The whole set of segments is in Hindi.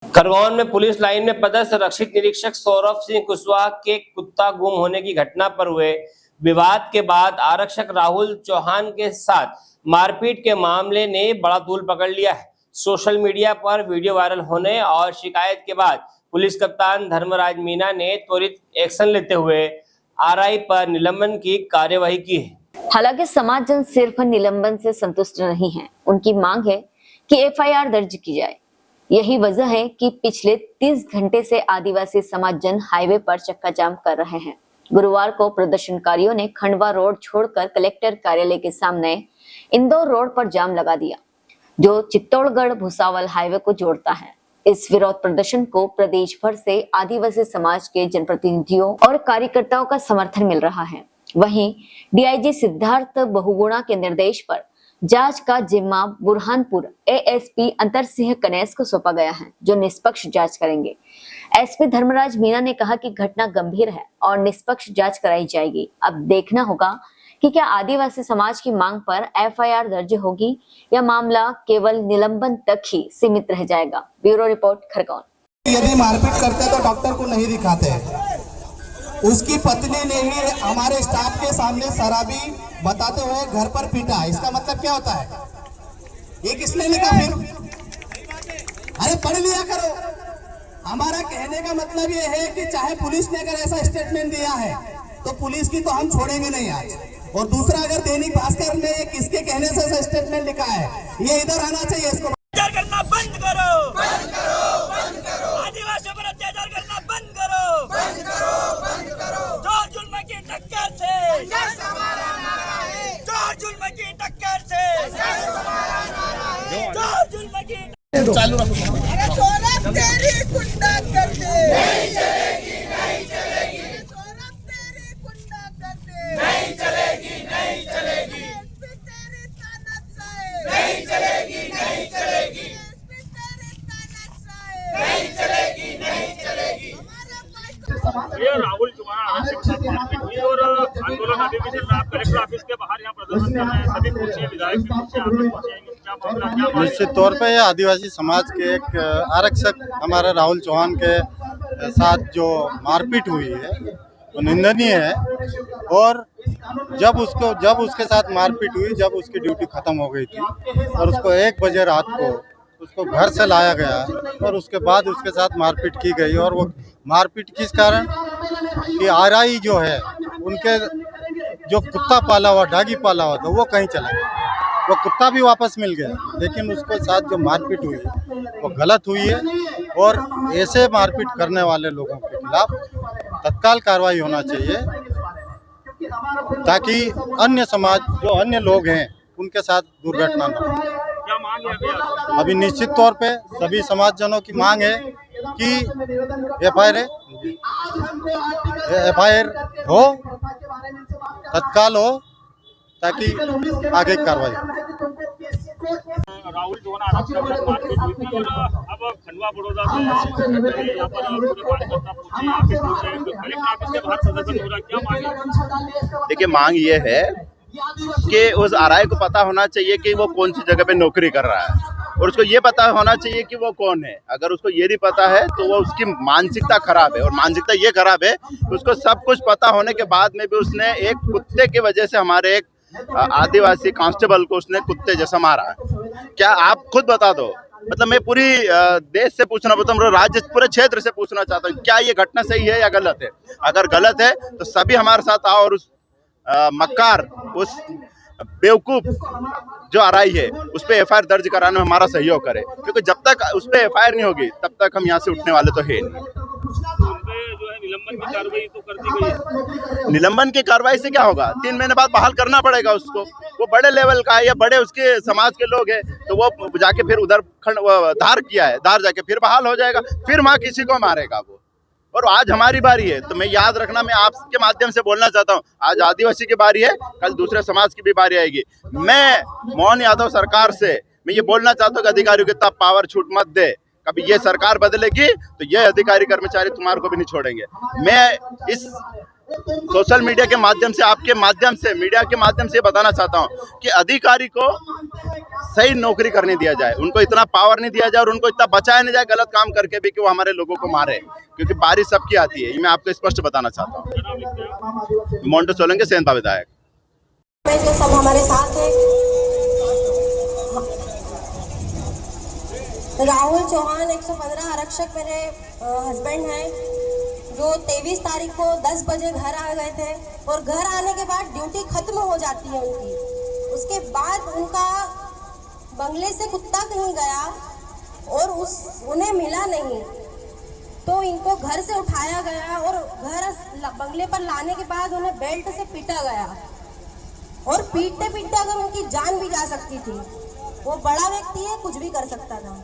खरगोन में पुलिस लाइन में पदस्थ रक्षित निरीक्षक सौरभ सिंह कुशवाहा के कुत्ता गुम होने की घटना पर हुए विवाद के बाद आरक्षक राहुल चौहान के साथ मारपीट के मामले ने बड़ा तूल पकड़ लिया है। सोशल मीडिया पर वीडियो वायरल होने और शिकायत के बाद पुलिस कप्तान धर्मराज मीना ने त्वरित एक्शन लेते हुए आरआई पर निलंबन की कार्यवाही की है। हालांकि समाजजन सिर्फ निलंबन से संतुष्ट नहीं है, उनकी मांग है कि एफआईआर दर्ज की जाए। यही वजह है कि पिछले 30 घंटे से आदिवासी समाजजन हाईवे पर चक्का जाम कर रहे हैं। गुरुवार को प्रदर्शनकारियों ने खंडवा रोड छोड़कर कलेक्टर कार्यालय के सामने इंदौर रोड पर जाम लगा दिया, जो चित्तौड़गढ़ भुसावल हाईवे को जोड़ता है। इस विरोध प्रदर्शन को प्रदेश भर से आदिवासी समाज के जनप्रतिनिधियों और कार्यकर्ताओं का समर्थन मिल रहा है। वहीं डीआईजी सिद्धार्थ बहुगुणा के निर्देश पर जांच का जिम्मा बुरहानपुर एएसपी अंतर सिंह कनेस को सौंपा गया है, जो निष्पक्ष जांच करेंगे। एसपी धर्मराज मीना ने कहा कि घटना गंभीर है और निष्पक्ष जांच कराई जाएगी। अब देखना होगा कि क्या आदिवासी समाज की मांग पर एफआईआर दर्ज होगी या मामला केवल निलंबन तक ही सीमित रह जाएगा। Bureau report, Khargone. यदि मारपीट करते तो डॉक्टर को नहीं दिखाते। उसकी पत्नी ने ही हमारे स्टाफ के सामने शराबी बताते हुए घर पर पीटा। इसका मतलब क्या होता है? ये किसने लिखा? फिर अरे पढ़ लिया करो। हमारा कहने का मतलब ये है कि चाहे पुलिस ने अगर ऐसा स्टेटमेंट दिया है तो पुलिस की तो हम छोड़ेंगे नहीं आज। और दूसरा, अगर दैनिक भास्कर ने किसके कहने से ऐसा स्टेटमेंट लिखा है, ये इधर आना चाहिए। इसको करना बंद करो, बंद करो, बंद करो। आदिवासियों पर अत्याचार करना बंद करो, बंद करो, बंद करो। जोर जुल्म की टक्कर से हमारा नारा है। जोर जुल्म की टक्कर से हमारा नारा है। जोर जुल्म की चालू रखो। अरे सौरभ तेरी गुंडागर्दी नहीं चलेगी, नहीं चलेगी। सौरभ तेरी गुंडागर्दी नहीं चलेगी, नहीं चलेगी। एसपी तेरी तानाशाही नहीं चलेगी, नहीं चलेगी। एसपी तेरी तानाशाही नहीं चलेगी, नहीं चलेगी। हमारे भाई को ये राहुल चौहान के साथ मारपीट हुई और आंदोलन अभी भी चल रहा है। कलेक्टर ऑफिस के बाहर यहाँ प्रदर्शन कर रहे हैं। सभी पूछे, विधायक भी पूछे, आप भी पूछेंगे क्या मामला, क्या मामला? निश्चित तौर पे यह आदिवासी समाज के एक आरक्षक हमारे राहुल चौहान के साथ जो मारपीट हुई है वो निंदनीय है। और जब उसके साथ मारपीट हुई, जब उसकी ड्यूटी खत्म हो गई थी और उसको 1 बजे रात को उसको घर से लाया गया और उसके बाद उसके साथ मारपीट की गई। और वो मारपीट किस कारण कि आरआई जो है उनके जो कुत्ता पाला हुआ, डागी पाला हुआ था, वो कहीं चला गया। वो कुत्ता भी वापस मिल गया, लेकिन उसके साथ जो मारपीट हुई वो गलत हुई है। और ऐसे मारपीट करने वाले लोगों के खिलाफ तत्काल कार्रवाई होना चाहिए, ताकि अन्य समाज जो अन्य लोग हैं उनके साथ दुर्घटना न हो। क्या मांग है अभी आपकी? अभी निश्चित तौर पे सभी समाजजनों की मांग है कि एफआईआर हो, तत्काल हो, ताकि आगे कार्रवाई हो। राहुल चौहान आरक्षक से मारपीट हुई थी और अब खंडवा बड़ौदा से यहाँ पर पूरे कार्यकर्ता पूछे, आप भी पूछे, कलेक्टर ऑफिस के बाहर प्रदर्शन हो रहा है। क्या मांग है? देखिए, मांग ये है कि उस आरआई को पता होना चाहिए कि वो कौन सी जगह पे नौकरी कर रहा है और उसको ये पता होना चाहिए कि वो कौन है। अगर उसको ये नहीं पता है तो वो उसकी मानसिकता खराब है। और मानसिकता ये खराब है कि उसको सब कुछ पता होने के बाद में भी उसने एक कुत्ते की वजह से हमारे एक आदिवासी कांस्टेबल को उसने कुत्ते जैसा मारा। क्या आप खुद बता दो। मतलब मैं पूरी देश से पूछना चाहता हूँ, राज्य, पूरे क्षेत्र से पूछना चाहता हूँ, क्या ये घटना सही है या गलत है? अगर गलत है तो सभी हमारे साथ आओ और उस मक्कार, उस बेवकूफ जो आरआई है उस पर एफआईआर दर्ज कराने में हमारा सहयोग करे, क्योंकि जब तक उस पर एफआईआर नहीं होगी तब तक हम यहाँ से उठने वाले तो है नहीं। उनपे जो है निलंबन की कार्रवाई तो कर दी गई है। निलंबन की कार्रवाई से क्या होगा? 3 महीने बाद बहाल करना पड़ेगा उसको। वो बड़े लेवल का है या बड़े उसके समाज के लोग हैं, तो वो जाके फिर उधर धार किया है, धार जाके फिर बहाल हो जाएगा, फिर वहाँ किसी को मारेगा वो। और आज हमारी बारी है, तो मैं याद रखना, मैं आपके माध्यम से बोलना चाहता हूँ, आज आदिवासी की बारी है, कल दूसरे समाज की भी बारी आएगी। मैं मोहन यादव सरकार से मैं ये बोलना चाहता हूँ कि अधिकारियों को इतना पावर छूट मत दे। कभी ये सरकार बदलेगी तो ये अधिकारी कर्मचारी तुम्हारे को भी नहीं छोड़ेंगे। मैं इस सोशल मीडिया के माध्यम से, आपके माध्यम से, मीडिया के माध्यम से बताना चाहता हूँ कि अधिकारी को सही नौकरी करने दिया जाए, उनको इतना पावर नहीं दिया जाए और उनको इतना बचाया नहीं जाए गलत काम करके भी कि वो हमारे लोगों को मारे, क्योंकि बारिश सबकी आती है। ये मैं आपको स्पष्ट बताना चाहता हूँ। मोन्टो सोलंकी सेंधा विधायक। जो सब हमारे साथ हैं, राहुल चौहान 115 आरक्षक मेरे हस्बैंड हैं, जो 23 तारीख को 10 बजे घर आ गए थे और घर आने के बाद ड्यूटी खत्म हो जाती है उनकी। उसके बाद उनका बंगले से कुत्ता कहीं गया और उन्हें मिला नहीं, तो इनको घर से उठाया गया और घर बंगले पर लाने के बाद उन्हें बेल्ट से पीटा गया और पीटते पीटते अगर उनकी जान भी जा सकती थी। वो बड़ा व्यक्ति है, कुछ भी कर सकता था।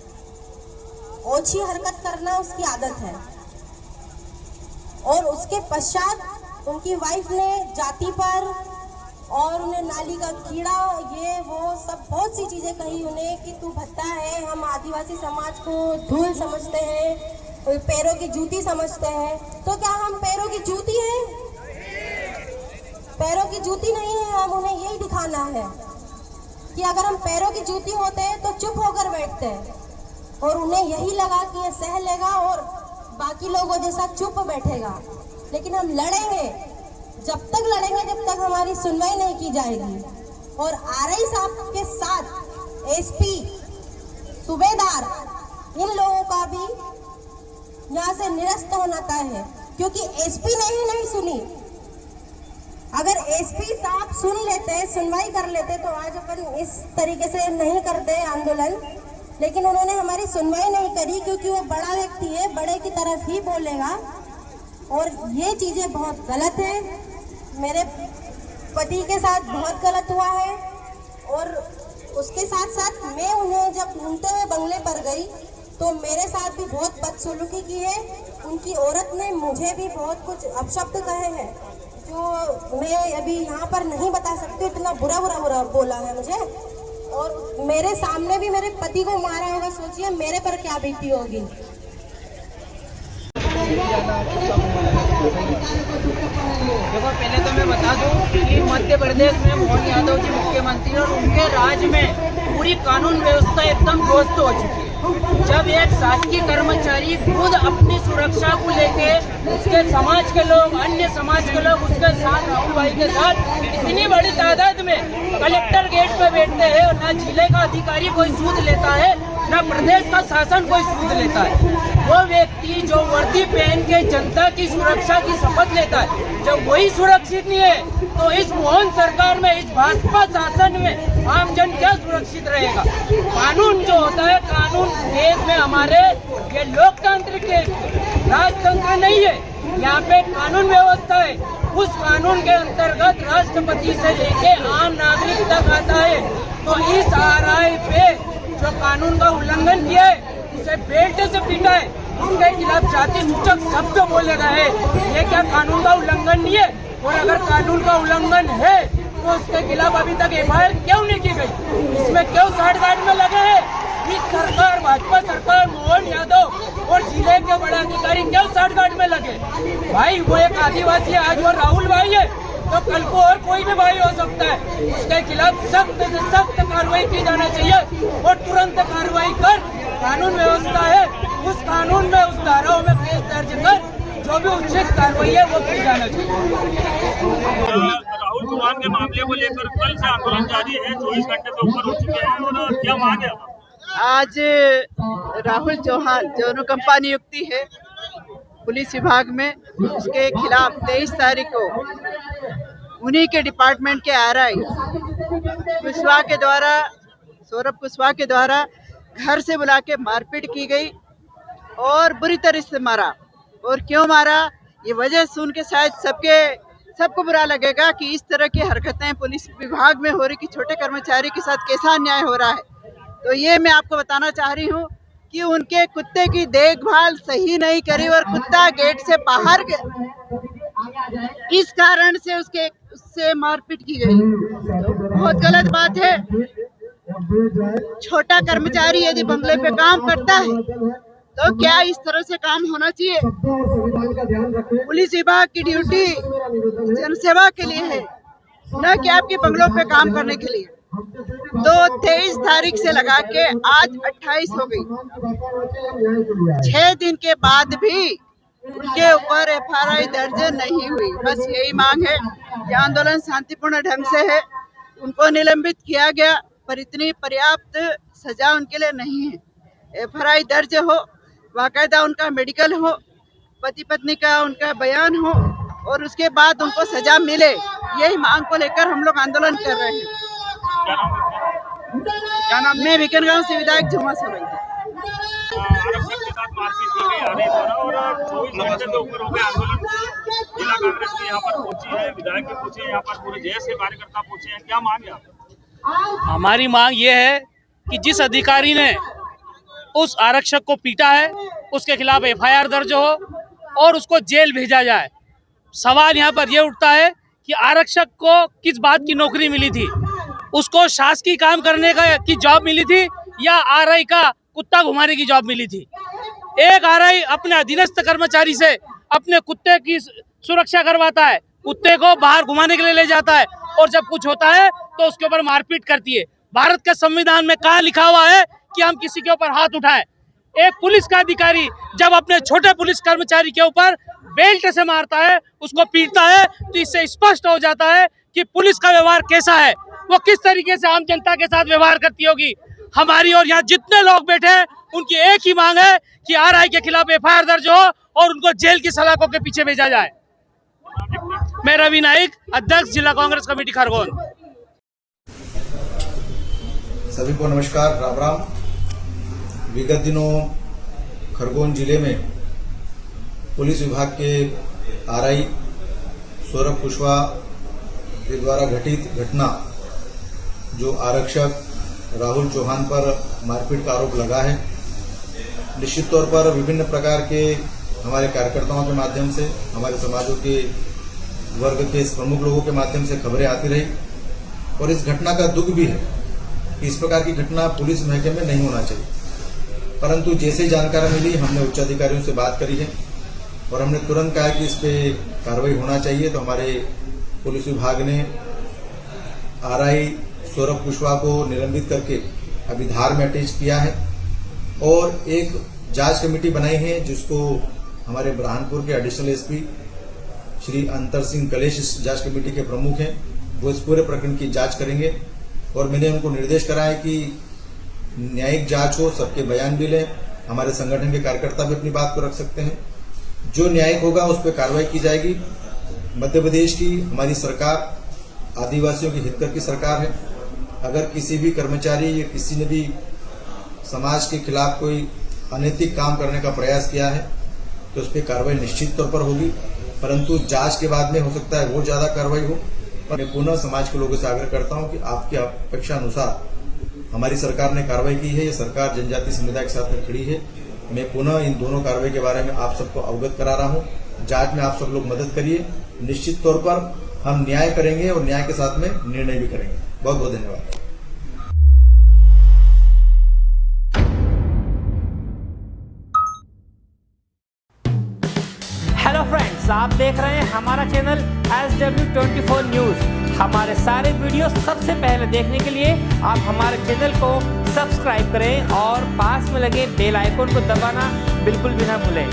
ओछी हरकत करना उसकी आदत है। और उसके पश्चात उनकी वाइफ ने जाति पर और उन्हें नाली का कीड़ा, ये वो सब बहुत सी चीजें कही उन्हें कि तू भत्ता है, हम आदिवासी समाज को धूल समझते हैं, पैरों की जूती समझते हैं। तो क्या हम पैरों की जूती हैं? पैरों की जूती नहीं है। हम उन्हें यही दिखाना है कि अगर हम पैरों की जूती होते हैं तो चुप होकर बैठते हैं, और उन्हें यही लगा कि ये सह लेगा और बाकी लोगों जैसा चुप बैठेगा। लेकिन हम लड़ेंगे, जब तक लड़ेंगे जब तक हमारी सुनवाई नहीं की जाएगी। और आरआई साहब के साथ एसपी, सूबेदार, इन लोगों का भी यहाँ से निरस्त होना तय है, क्योंकि एसपी ने ही नहीं सुनी। अगर एसपी साहब सुन लेते, सुनवाई कर लेते, तो आज अपन इस तरीके से नहीं करते आंदोलन। लेकिन उन्होंने हमारी सुनवाई नहीं करी, क्योंकि वो बड़ा व्यक्ति है, बड़े की तरफ ही बोलेगा। और ये चीजें बहुत गलत है। मेरे पति के साथ बहुत गलत हुआ है, और उसके साथ साथ मैं उन्हें जब ढूंढते हुए बंगले पर गई तो मेरे साथ भी बहुत बदसलूकी की है। उनकी औरत ने मुझे भी बहुत कुछ अपशब्द कहे हैं, जो मैं अभी यहाँ पर नहीं बता सकती। इतना बुरा बोला है मुझे, और मेरे सामने भी मेरे पति को मारा होगा। सोचिए मेरे पर क्या बीती होगी। देखो, पहले तो मैं बता दूं कि मध्य प्रदेश में मोहन यादव जी मुख्यमंत्री और उनके राज में पूरी कानून व्यवस्था एकदम ध्वस्त हो चुकी है। जब एक शासकीय कर्मचारी खुद अपनी सुरक्षा को लेके उसके समाज के लोग, अन्य समाज के लोग उसके साथ, राहुल भाई के साथ इतनी बड़ी तादाद में कलेक्टर गेट पे बैठते हैं, और ना जिले का अधिकारी कोई सूद लेता है, ना प्रदेश का शासन कोई सूद लेता है। वो व्यक्ति जो वर्दी पहन के जनता की सुरक्षा की शपथ लेता है, जब वही सुरक्षित नहीं है तो इस मोहन सरकार में, इस भाजपा शासन में आम जन क्या सुरक्षित रहेगा? कानून जो होता है, कानून देश में हमारे ये लोकतांत्रिक देश, राजतंत्र नहीं है। यहाँ पे कानून व्यवस्था है। उस कानून के अंतर्गत राष्ट्रपति से लेके आम नागरिक तक आता है। तो इस आरआई पे जो कानून का उल्लंघन किया है, उसे बेल्ट से पीटा है, उसके खिलाफ जाति सूचक शब्द बोले गए हैं। ये क्या कानून का उल्लंघन नहीं है? और अगर कानून का उल्लंघन है तो उसके खिलाफ अभी तक एफआईआर क्यों नहीं की गई? इसमें क्यों साठगांठ में लगे हैं? इस सरकार, भाजपा सरकार, मोहन यादव और जिले के बड़े अधिकारी क्यों साठगांठ में लगे? भाई वो एक आदिवासी है, आज वो राहुल भाई है तो कल को और कोई भी भाई हो सकता है। उसके खिलाफ सख्त से सख्त कार्रवाई की जाना चाहिए, और तुरंत कार्रवाई कर, कानून व्यवस्था है उस कानून में, उस धाराओं में केस दर्ज कर, जो भी उचित कार्रवाई है वो की जाना चाहिए। राहुल चौहान के मामले को लेकर कल से आंदोलन जारी है, 24 घंटे से ऊपर हो चुके हैं, और क्या मांग है? आज राहुल चौहान जो अनुकंपा नियुक्ति है पुलिस विभाग में, उसके खिलाफ 23 तारीख को उन्हीं के डिपार्टमेंट के आरआई कुशवाहा के द्वारा, सौरभ कुशवाहा के द्वारा घर से बुला के मारपीट की गई और बुरी तरह से मारा। और क्यों मारा, ये वजह सुन के शायद सबको बुरा लगेगा कि इस तरह की हरकतें पुलिस विभाग में हो रही, कि छोटे कर्मचारी के साथ कैसा अन्याय हो रहा है। तो ये मैं आपको बताना चाह रही हूँ कि उनके कुत्ते की देखभाल सही नहीं करी और कुत्ता गेट से बाहर इस कारण से उससे मारपीट की गई। तो बहुत गलत बात है। छोटा कर्मचारी यदि बंगले पे काम करता है तो क्या इस तरह से काम होना चाहिए? पुलिस विभाग की ड्यूटी जनसेवा के लिए है, न कि आपके बंगलों पे काम करने के लिए। तो 23 तारीख से लगा के आज 28 हो गई, 6 दिन के बाद भी उनके ऊपर FIR दर्ज नहीं हुई। बस यही मांग है कि आंदोलन शांतिपूर्ण ढंग से है, उनको निलंबित किया गया, पर इतनी पर्याप्त सजा उनके लिए नहीं है। FIR दर्ज हो, बाकायदा उनका मेडिकल हो, पति पत्नी का उनका बयान हो और उसके बाद उनको सजा मिले, यही मांग को लेकर हम लोग आंदोलन कर रहे हैं। क्या नाम? मैं विकनगांव से विधायक झुमा सोलंकी। आरक्षक के साथ मारपीट की गई आने द्वारा और 24 घंटे से ऊपर हो गए आंदोलन। जिला कांग्रेस के यहाँ पर पहुंची है, विधायक पहुंचे हैं, यहाँ पर पूरे जैसे कार्यकर्ता पहुंचे हैं, क्या मांग है आप? हमारी मांग ये है कि जिस अधिकारी ने उस आरक्षक को पीटा है उसके खिलाफ FIR दर्ज हो और उसको जेल भेजा जाए। सवाल यहाँ पर यह उठता है कि आरक्षक को किस बात की नौकरी मिली थी? उसको शासकीय काम करने की जॉब मिली थी या RI का कुत्ता घुमाने की जॉब मिली थी? एक RI अपने अधीनस्थ कर्मचारी से अपने कुत्ते की सुरक्षा करवाता है, कुत्ते को बाहर घुमाने के लिए ले जाता है और जब कुछ होता है तो उसके ऊपर मारपीट करती है। भारत के संविधान में कहाँ लिखा हुआ है कि हम किसी के ऊपर हाथ उठाएं? एक पुलिस का अधिकारी जब अपने छोटे पुलिस कर्मचारी के ऊपर बेल्ट से मारता है, उसको पीटता है, तो इससे स्पष्ट हो जाता है कि पुलिस का व्यवहार कैसा है, वो किस तरीके से आम जनता के साथ व्यवहार करती होगी। हमारी और यहाँ जितने लोग बैठे हैं उनकी एक ही मांग है कि RI के खिलाफ FIR दर्ज हो और उनको जेल की सलाखों के पीछे भेजा जाए। मैं रवि नाइक, अध्यक्ष जिला कांग्रेस कमेटी खरगोन। सभी को नमस्कार, राम राम। विगत दिनों खरगोन जिले में पुलिस विभाग के RI सौरभ कुशवाहा के द्वारा घटित घटना, जो आरक्षक राहुल चौहान पर मारपीट का आरोप लगा है, निश्चित तौर पर विभिन्न प्रकार के हमारे कार्यकर्ताओं के माध्यम से, हमारे समाजों के वर्ग के प्रमुख लोगों के माध्यम से खबरें आती रही और इस घटना का दुख भी है कि इस प्रकार की घटना पुलिस महकमे में नहीं होना चाहिए। परंतु जैसे जानकारी मिली, हमने उच्च अधिकारियों से बात करी है और हमने तुरंत कहा कि इस पे कार्रवाई होना चाहिए। तो हमारे पुलिस विभाग ने RI सौरभ कुशवाहा को निलंबित करके अभी धार में अटैच किया है और एक जांच कमेटी बनाई है जिसको हमारे बुरहानपुर के एडिशनल SP श्री अंतर सिंह कलेश इस जांच कमेटी के प्रमुख हैं। वो इस पूरे प्रकरण की जांच करेंगे और मैंने उनको निर्देश करा है कि न्यायिक जांच हो, सबके बयान भी लें, हमारे संगठन के कार्यकर्ता भी अपनी बात को रख सकते हैं। जो न्यायिक होगा उस पर कार्रवाई की जाएगी। मध्य प्रदेश की हमारी सरकार आदिवासियों की हितकर की सरकार है। अगर किसी भी कर्मचारी या किसी ने भी समाज के खिलाफ कोई अनैतिक काम करने का प्रयास किया है तो उस पर कार्रवाई निश्चित तौर पर होगी, परंतु जांच के बाद में हो सकता है वो ज्यादा कार्रवाई हो। पर मैं पुनः समाज के लोगों से आग्रह करता हूं कि आपकी अपेक्षा अनुसार हमारी सरकार ने कार्रवाई की है, ये सरकार जनजातीय समुदाय के साथ में खड़ी है। मैं पुनः इन दोनों कार्रवाई के बारे में आप सबको अवगत करा रहा हूं। जांच में आप सब लोग मदद करिए, निश्चित तौर पर हम न्याय करेंगे और न्याय के साथ में निर्णय भी करेंगे। बहुत बहुत धन्यवाद। हेलो फ्रेंड्स, आप देख रहे हैं हमारा चैनल SW24 न्यूज। हमारे सारे वीडियो सबसे पहले देखने के लिए आप हमारे चैनल को सब्सक्राइब करें और पास में लगे बेल आइकन को दबाना बिल्कुल भी ना भूलें।